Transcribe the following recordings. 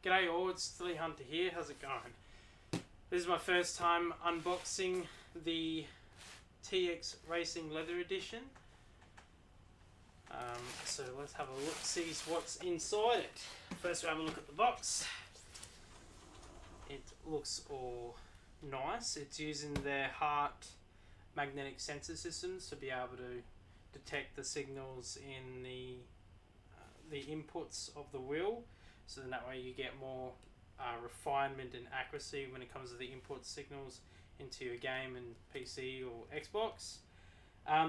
G'day all, it's Silly Hunter here, how's it going? This is my first time unboxing the TX Racing Leather Edition. So let's have a look, see what's inside it. First we'll have a look at the box. It looks all nice. It's using their Heart magnetic sensor systems to be able to detect the signals in the inputs of the wheel. So then that way you get more refinement and accuracy when it comes to the input signals into your game and PC or Xbox.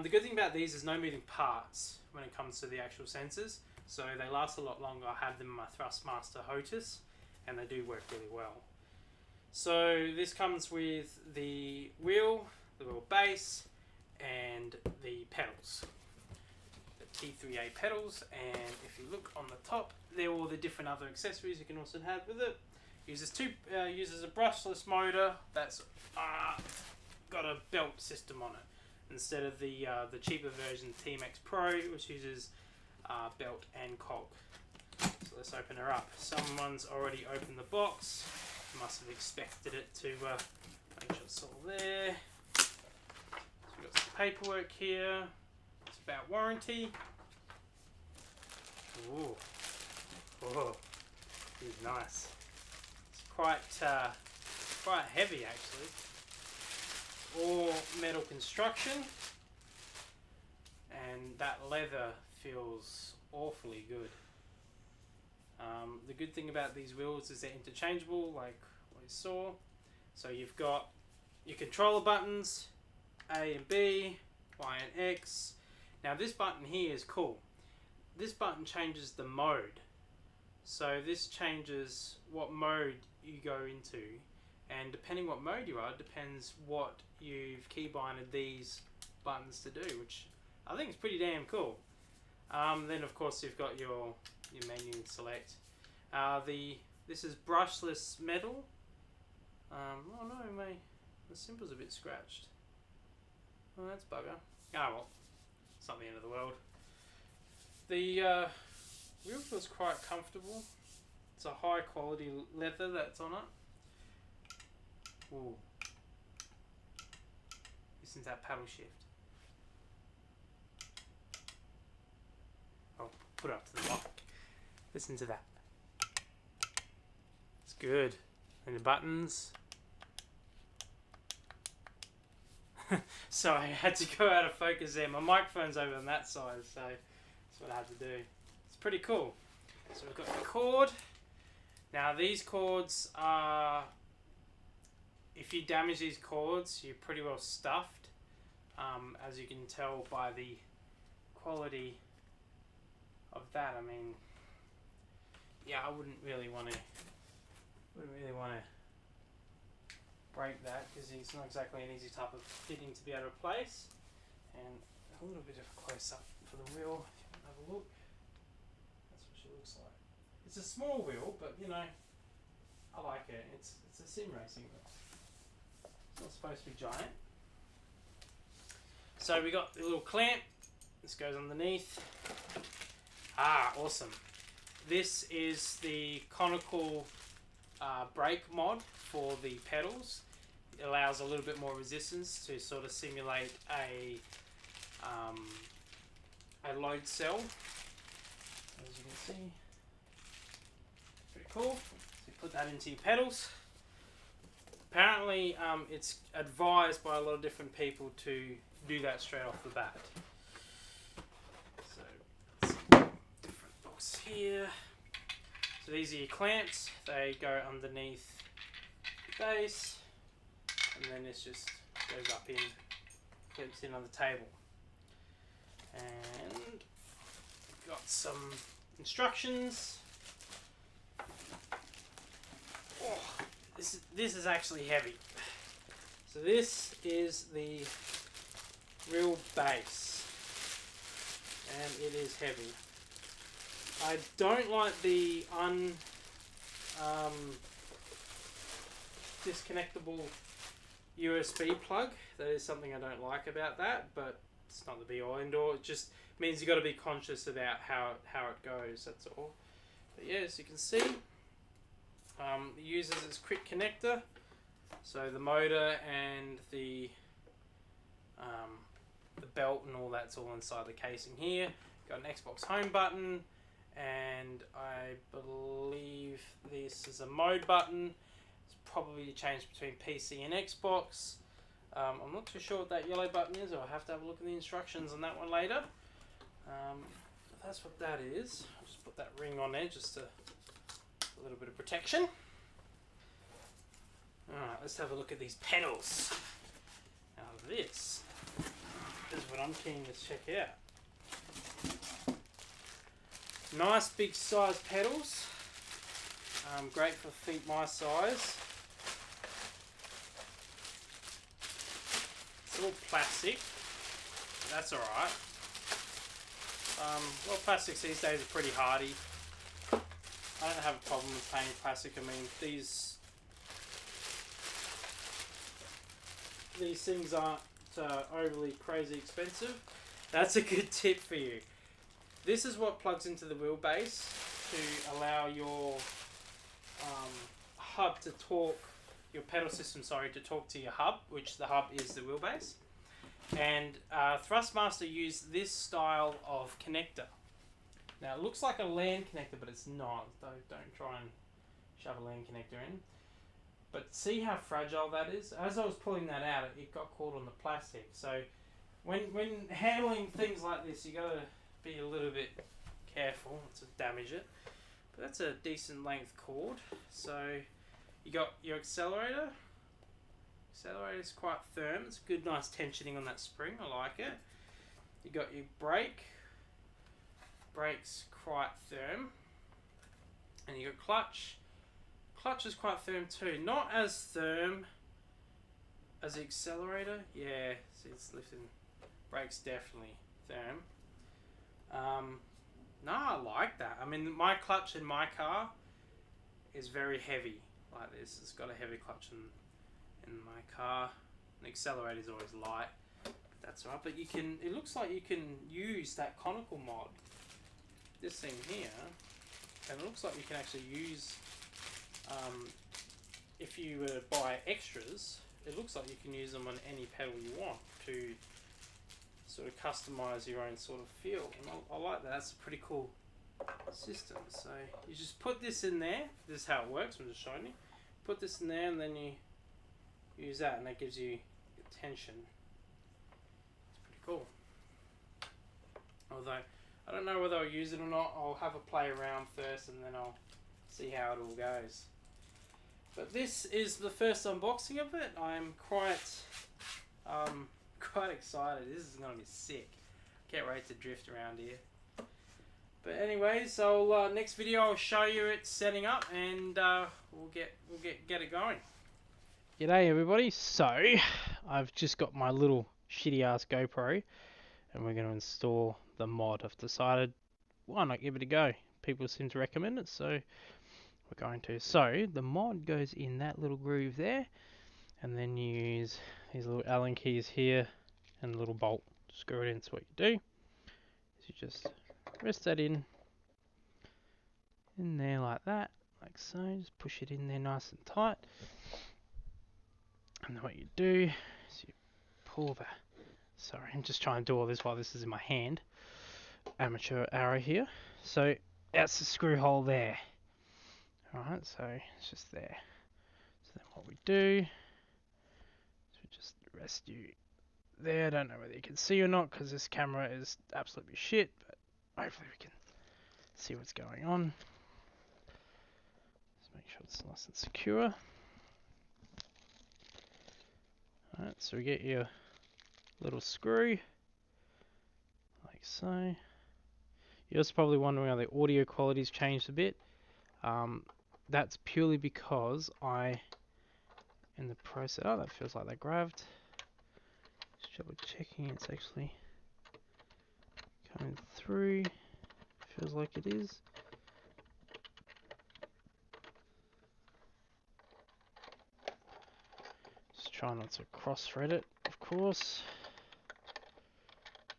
The good thing about these is no moving parts when it comes to the actual sensors, so they last a lot longer. I have them in my Thrustmarster Hotus and they do work really well. So this comes with the wheel base and the pedals. T3A pedals, and if you look on the top, there are all the different other accessories you can also have with it. Uses a brushless motor that's got a belt system on it instead of the cheaper version TMX Pro, which uses belt and cog. So let's open her up. Someone's already opened the box. Must have expected it to make sure it's all there. So we've got some paperwork here. It's about warranty. Ooh. Oh, this is nice. It's quite heavy actually. All metal construction, and that leather feels awfully good. The good thing about these wheels is they're interchangeable, like we saw. So you've got your controller buttons, A and B, Y and X. Now this button here is cool. This button changes the mode. So this changes what mode you go into, and depending what mode you are, depends what you've keybinded these buttons to do, which I think is pretty damn cool. Then of course you've got your menu and select. This is brushless metal. Oh no, the symbol's a bit scratched. Oh, that's bugger. Ah well, it's not the end of the world. The wheel feels quite comfortable. It's a high quality leather that's on it. Ooh. Listen to that paddle shift. I'll put it up to the mic. Listen to that. It's good. And the buttons. So I had to go out of focus there. My microphone's over on that side, so that's what I had to do. It's pretty cool. So we've got the cord. Now these cords are, if you damage these cords, you're pretty well stuffed. As you can tell by the quality of that. I mean, yeah, I wouldn't really want to break that, because it's not exactly an easy type of fitting to be able to replace. And a little bit of a close up for the wheel, if you want to have a look. That's what she looks like. It's a small wheel, but you know, I like it. It's a sim racing wheel. It's not supposed to be giant. So we got the little clamp. This goes underneath. Ah, awesome. This is the Conical Brake Mod for the pedals. It allows a little bit more resistance to sort of simulate a load cell. As you can see, pretty cool. So you put that into your pedals. Apparently, it's advised by a lot of different people to do that straight off the bat. So, let's see. Different box here. So these are your clamps. They go underneath the base, and then this just goes up in, clips in on the table. And we've got some instructions. Oh, this is actually heavy. So this is the real base, and it is heavy. I don't like the disconnectable USB plug. That is something I don't like about that, but it's not the be all end all. It just means you've got to be conscious about how it goes, that's all. But yeah, as you can see, uses quick connector, so the motor and the belt and all that's all inside the casing here. Got an Xbox home button, and I believe this is a mode button. It's probably to change between PC and Xbox. I'm not too sure what that yellow button is. I'll have to have a look at the instructions on that one later. That's what that is. I'll just put that ring on there just a little bit of protection. Alright, let's have a look at these pedals. Now this is what I'm keen to check out. Nice big size pedals. Great for feet my size. It's all plastic. That's alright. Well, plastics these days are pretty hardy. I don't have a problem with paying plastic. I mean, these things aren't overly crazy expensive. That's a good tip for you. This is what plugs into the wheelbase to allow your hub to talk, your pedal system, sorry, to talk to your hub, which the hub is the wheelbase. And Thrustmaster used this style of connector. Now it looks like a LAN connector, but it's not. Don't try and shove a LAN connector in. But see how fragile that is? As I was pulling that out, it got caught on the plastic. So when handling things like this, you got to be a little bit careful not to damage it. But that's a decent length cord. So you got your accelerator. Accelerator is quite firm. It's good, nice tensioning on that spring. I like it. You got your brake. Brake's quite firm. And you got clutch. Clutch is quite firm too. Not as firm as the accelerator. Yeah, see it's lifting. Brake's definitely firm. No, I like that. I mean, my clutch in my car is very heavy like this. It's got a heavy clutch in my car. The accelerator is always light. But that's alright. But you can. It looks like you can use that Conical mod. This thing here, and it looks like you can actually use. If you were to buy extras, it looks like you can use them on any pedal you want to sort of customize your own sort of feel. And I like that. That's a pretty cool system. So you just put this in there. This is how it works. I'm just showing you. Put this in there, and then you use that, and that gives you tension. It's pretty cool. Although I don't know whether I'll use it or not. I'll have a play around first, and then I'll see how it all goes. But this is the first unboxing of it. I'm quite excited. This is gonna be sick. Can't wait to drift around here. But anyways, so next video I'll show you it setting up, and we'll get it going. G'day everybody. So I've just got my little shitty ass GoPro, and we're going to install the mod. I've decided why not give it a go. People seem to recommend it, so we're going to. So the mod goes in that little groove there, and then you use these little Allen keys here and a little bolt to screw it in. So what you do is you just rest that in there like that, like so. Just push it in there nice and tight, and then what you do is you pull the. Sorry, I'm just trying to do all this while this is in my hand. Amateur arrow here. So that's the screw hole there. Alright, so it's just there. So then what we do is we just rest you there. I don't know whether you can see or not because this camera is absolutely shit, but hopefully we can see what's going on. Just make sure it's nice and secure. Alright, so we get your little screw like so. You're also probably wondering how the audio quality's changed a bit. That's purely because in the process, oh, that feels like that grabbed. Just double checking it's actually coming through. Feels like it is. Just try not to cross-thread it, of course.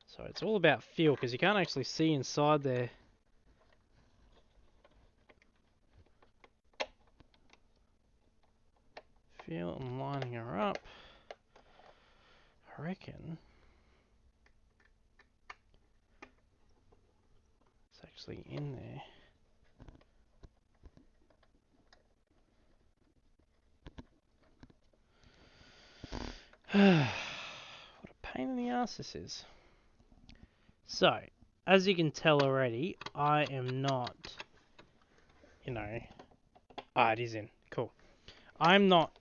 So it's all about feel, because you can't actually see inside there. feel I'm lining her up. I reckon it's actually in there. What a pain in the ass this is. So, as you can tell already, I am not, it is in. Cool. I'm not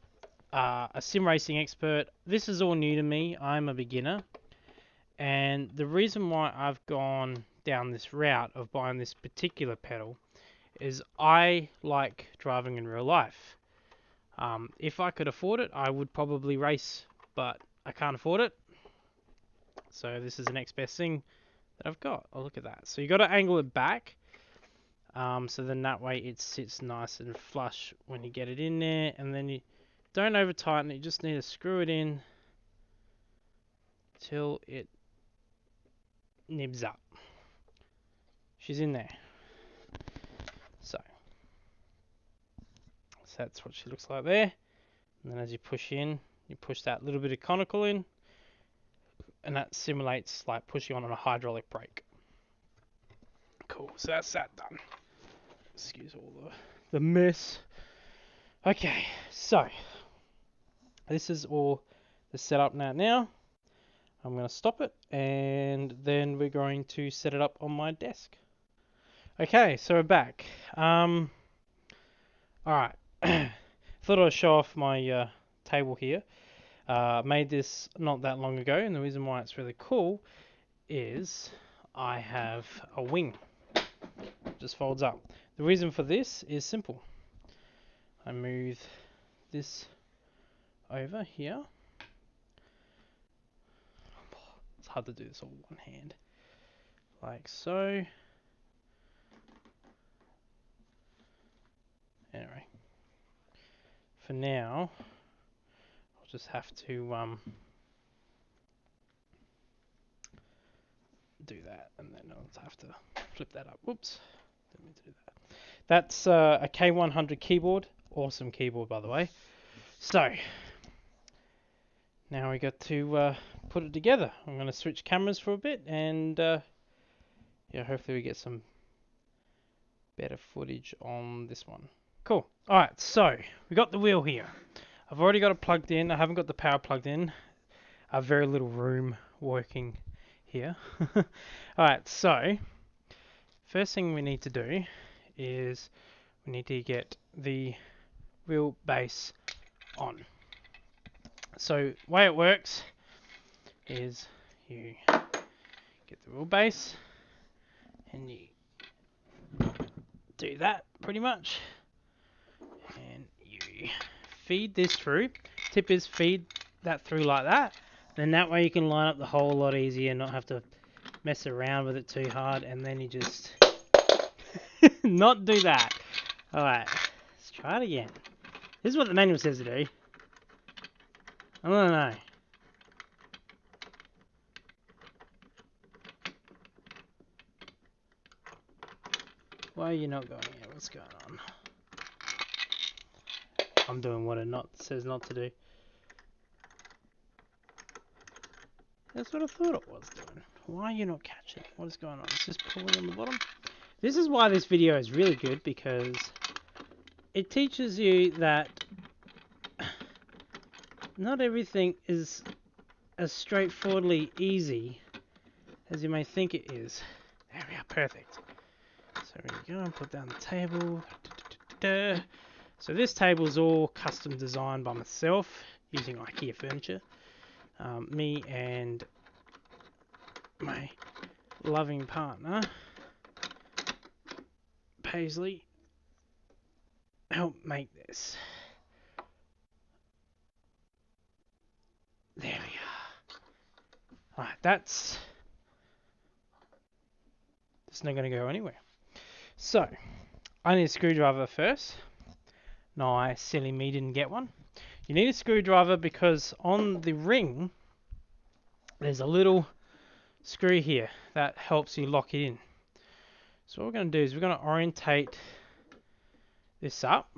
a sim racing expert. This is all new to me. I'm a beginner. And the reason why I've gone down this route of buying this particular pedal is I like driving in real life. If I could afford it, I would probably race, but I can't afford it. So this is the next best thing that I've got. Oh, look at that. So you got to angle it back. So then that way it sits nice and flush when you get it in there. And then you don't over tighten it. You just need to screw it in till it nibs up. She's in there. So that's what she looks like there. And then as you push in, you push that little bit of conical in. And that simulates like pushing on a hydraulic brake. Cool. So that's that done. Excuse all the mess. Okay, so this is all the setup now. I'm going to stop it and then we're going to set it up on my desk. Okay, so we're back. Alright, thought I'd show off my table here. Made this not that long ago, and the reason why it's really cool is I have a wing. Just folds up. The reason for this is simple. I move this over here. It's hard to do this all with one hand. Like so. Anyway. For now, I'll just have to do that, and then I'll have to flip that up. Whoops. Didn't mean to do that. That's a K100 keyboard. Awesome keyboard, by the way. So, now we got to put it together. I'm going to switch cameras for a bit, and yeah, hopefully we get some better footage on this one. Cool. Alright, so we got the wheel here. I've already got it plugged in. I haven't got the power plugged in. I have very little room working here. Alright, so first thing we need to do is we need to get the wheel base on. So the way it works is you get the wheel base and you do that pretty much, and you feed this through. Tip is feed that through like that, then that way you can line up the hole a lot easier and not have to mess around with it too hard, and then you just not do that. Alright, let's try it again. This is what the manual says to do. I don't know. Why are you not going here? What's going on? I'm doing what it says not to do. That's what I thought it was doing. Why are you not catching? What is going on? It's just pulling on the bottom. This is why this video is really good, because it teaches you that not everything is as straightforwardly easy as you may think it is. There we are, perfect. So here we go, put down the table. So this table is all custom designed by myself using IKEA furniture. Me and my loving partner, Paisley, helped make this. There we are. Alright, that's not going to go anywhere. So, I need a screwdriver first. Nice, silly me didn't get one. You need a screwdriver because on the ring there's a little screw here that helps you lock it in. So what we're going to do is we're going to orientate this up,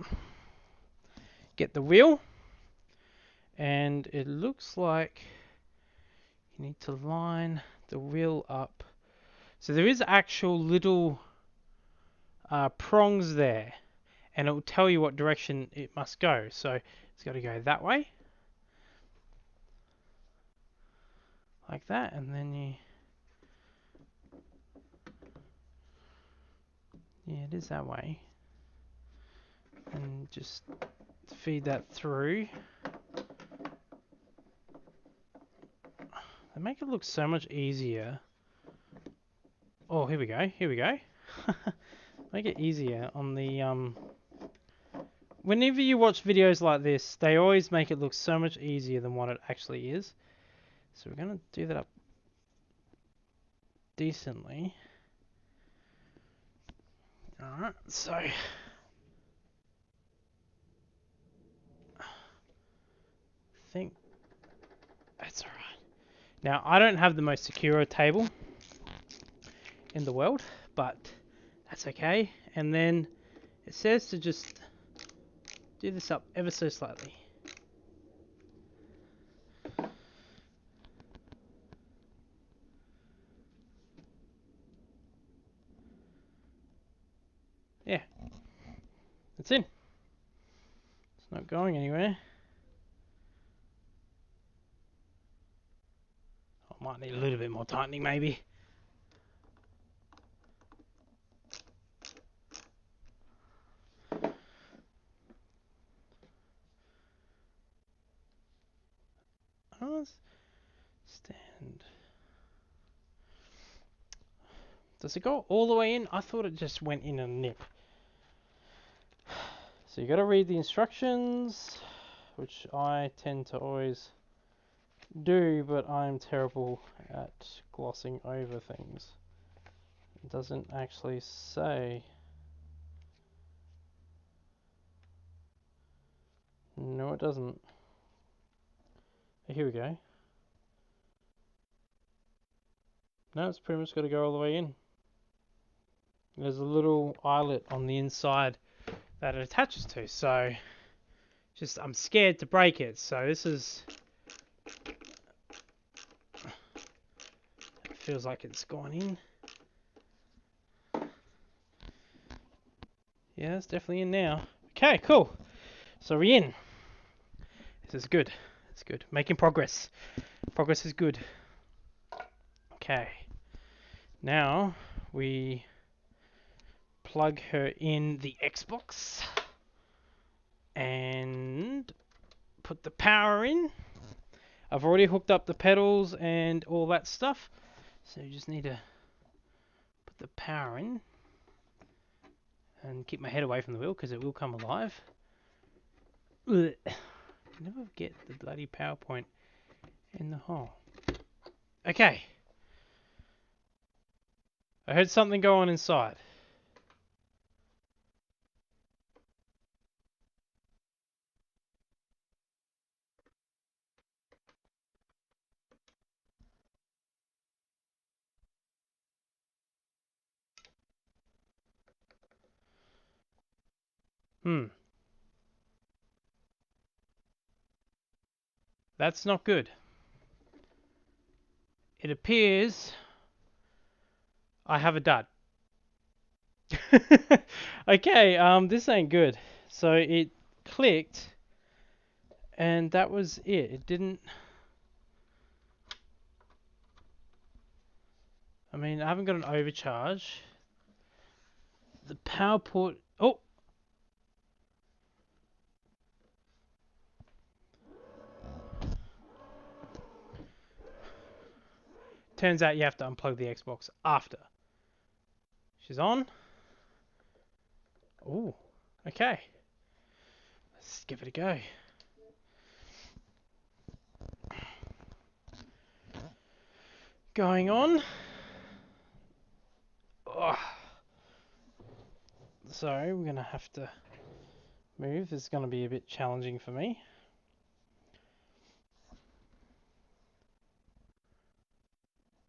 get the wheel, and it looks like you need to line the wheel up. So there is actual little prongs there, and it will tell you what direction it must go. So it's got to go that way, like that, and then yeah, it is that way, and just feed that through. They make it look so much easier. Oh, here we go. Here we go. Make it easier on the whenever you watch videos like this, they always make it look so much easier than what it actually is. So we're going to do that up decently. Alright, so I think that's alright. Now, I don't have the most secure table in the world, but that's okay. And then it says to just do this up ever so slightly. Yeah, it's in. It's not going anywhere. I might need a little bit more tightening maybe. Oh, stand. Does it go all the way in? I thought it just went in a nip. So you got to read the instructions, which I tend to always do, but I'm terrible at glossing over things. It doesn't actually say. No, it doesn't. Here we go. No, it's pretty much got to go all the way in. There's a little eyelet on the inside that it attaches to, so just I'm scared to break it. So this is, it feels like it's gone in. Yeah, it's definitely in now. Okay, cool. So we're in. This is good. It's good. Making progress. Progress is good. Okay. Now we plug her in the Xbox and put the power in. I've already hooked up the pedals and all that stuff, so you just need to put the power in and keep my head away from the wheel because it will come alive. Ugh. Never get the bloody PowerPoint in the hole. Okay. I heard something go on inside. That's not good. It appears I have a dud. Okay, this ain't good. So it clicked, and that was it. It didn't. I mean, I haven't got an overcharge. The power port. Oh! Turns out you have to unplug the Xbox after. She's on. Ooh. Okay. Let's give it a go. Going on. Oh. So we're going to have to move. This is going to be a bit challenging for me.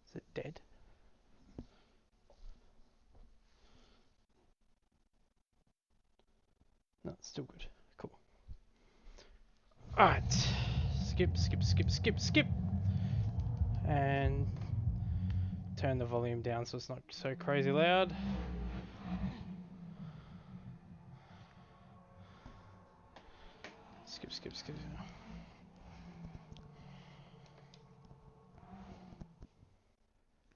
Is it dead? No, it's still good. Cool. Alright. skip, skip, skip, skip, skip. And turn the volume down so it's not so crazy loud. Skip, skip, skip.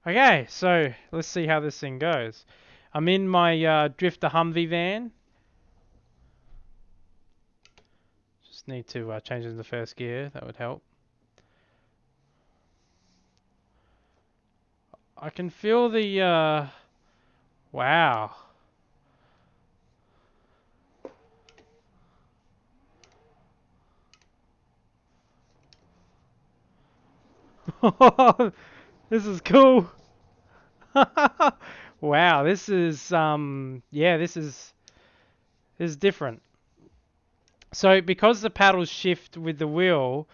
Okay, so let's see how this thing goes. I'm in my Drifter Humvee van. Just need to change into first gear, that would help. I can feel the, wow. This is cool. Wow, this is, yeah, this is different. So because the paddles shift with the wheel,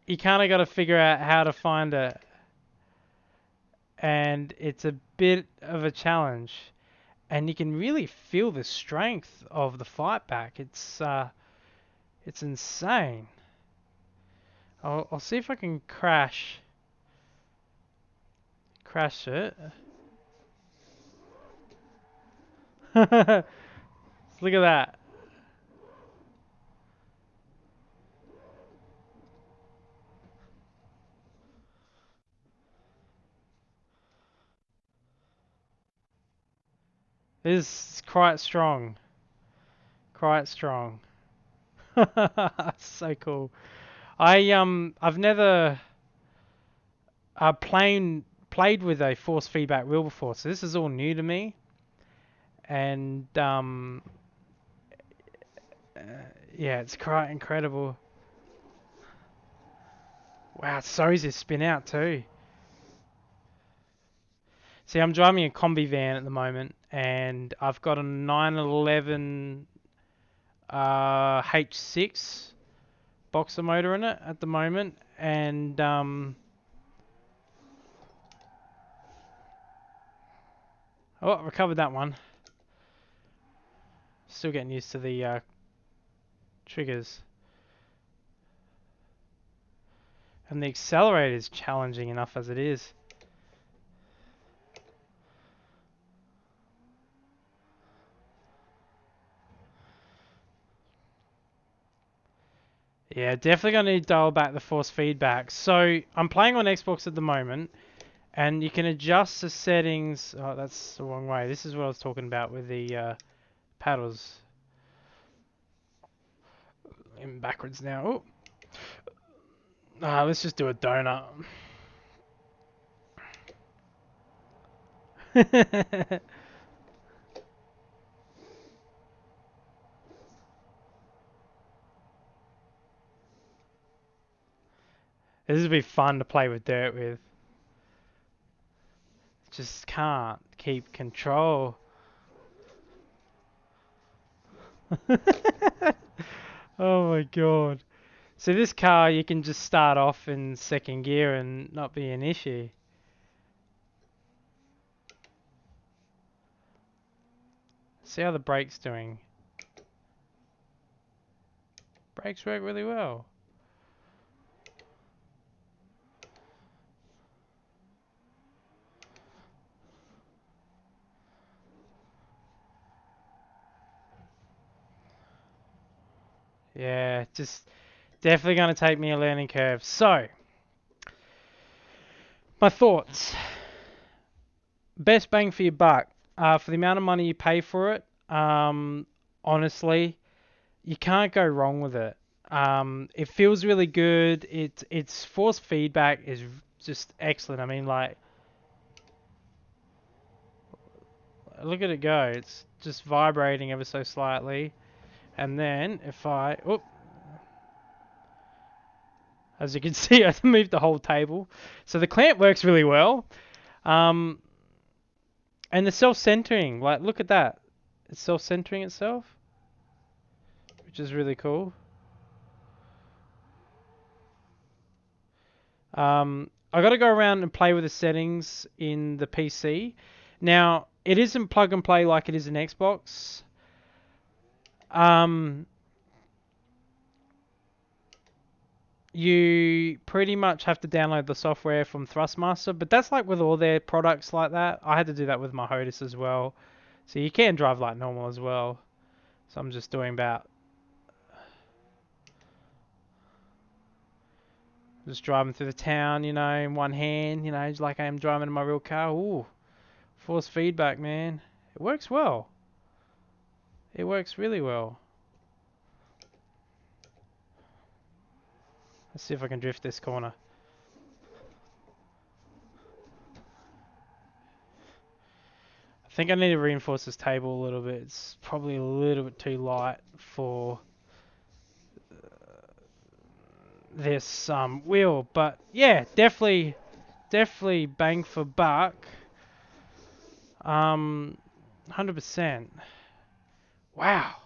you kind of got to figure out how to find it. And it's a bit of a challenge. And you can really feel the strength of the fight back. It's insane. I'll see if I can crash it. Look at that. This is quite strong. Quite strong. So cool. I've never played with a force feedback wheel before, so this is all new to me. And yeah, it's quite incredible. Wow, it's so easy to spin out too. See, I'm driving a combi van at the moment, and I've got a 911 H6 boxer motor in it at the moment, and oh, I recovered that one. Still getting used to the triggers. And the accelerator is challenging enough as it is. Yeah, definitely going to need to dial back the force feedback. So I'm playing on Xbox at the moment, and you can adjust the settings. Oh, that's the wrong way. This is what I was talking about with the paddles. In backwards now. Let's just do a donut. This would be fun to play with dirt with. Just can't keep control. Oh my god. So this car, you can just start off in second gear and not be an issue. See how the brake's doing. Brakes work really well. Yeah, just definitely going to take me a learning curve. So, my thoughts. Best bang for your buck. For the amount of money you pay for it, honestly, you can't go wrong with it. It feels really good. Its force feedback is just excellent. I mean, like, look at it go. It's just vibrating ever so slightly. And then if as you can see, I moved the whole table. So the clamp works really well. And the self-centering, like, look at that. It's self-centering itself, which is really cool. I got to go around and play with the settings in the PC. Now, it isn't plug and play like it is in Xbox. you pretty much have to download the software from Thrustmaster, but that's like with all their products like that. I had to do that with my Hodis as well. So you can drive like normal as well. So I'm just doing about, just driving through the town, you know, in one hand, you know, just like I am driving in my real car. Ooh, force feedback, man. It works well. It works really well. Let's see if I can drift this corner. I think I need to reinforce this table a little bit. It's probably a little bit too light for this wheel, but yeah, definitely bang for buck. 100%. Wow,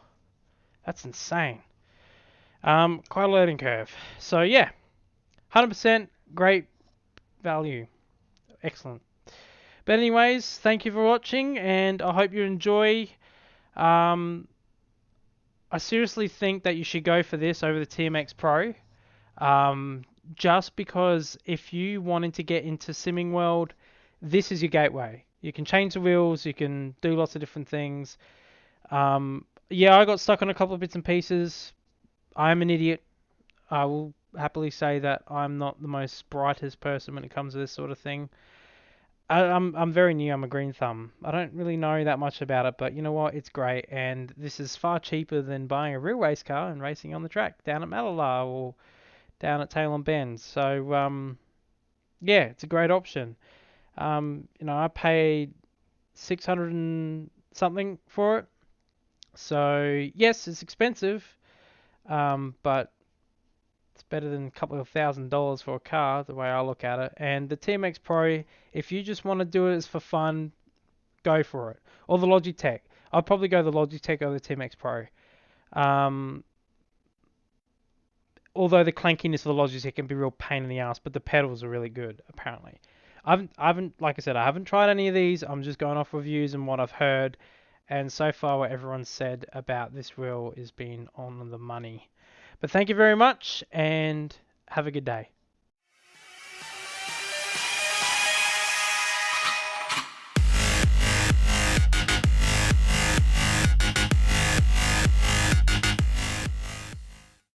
that's insane. Quite a learning curve. So yeah, 100% great value. Excellent. But anyways, thank you for watching, and I hope you enjoy. Um, I seriously think that you should go for this over the TMX Pro. Um, just because if you wanted to get into simming world, this is your gateway. You can change the wheels, you can do lots of different things. Yeah, I got stuck on a couple of bits and pieces. I'm an idiot. I will happily say that I'm not the most brightest person when it comes to this sort of thing. I'm very new. I'm a green thumb. I don't really know that much about it, but you know what? It's great, and this is far cheaper than buying a real race car and racing on the track down at Malala or down at Tail and Bend. So yeah, it's a great option. You know, I paid 600 and something for it. So yes, it's expensive, but it's better than a couple of $1,000s for a car, the way I look at it. And the TMX Pro, if you just want to do it as for fun, go for it. Or the Logitech. I'd probably go the Logitech over the TMX Pro. Um, Although the clankiness of the Logitech can be a real pain in the ass, but the pedals are really good, apparently. I haven't, like I said, I haven't tried any of these. I'm just going off reviews and what I've heard. And so far, what everyone said about this wheel is being on the money. But thank you very much, and have a good day.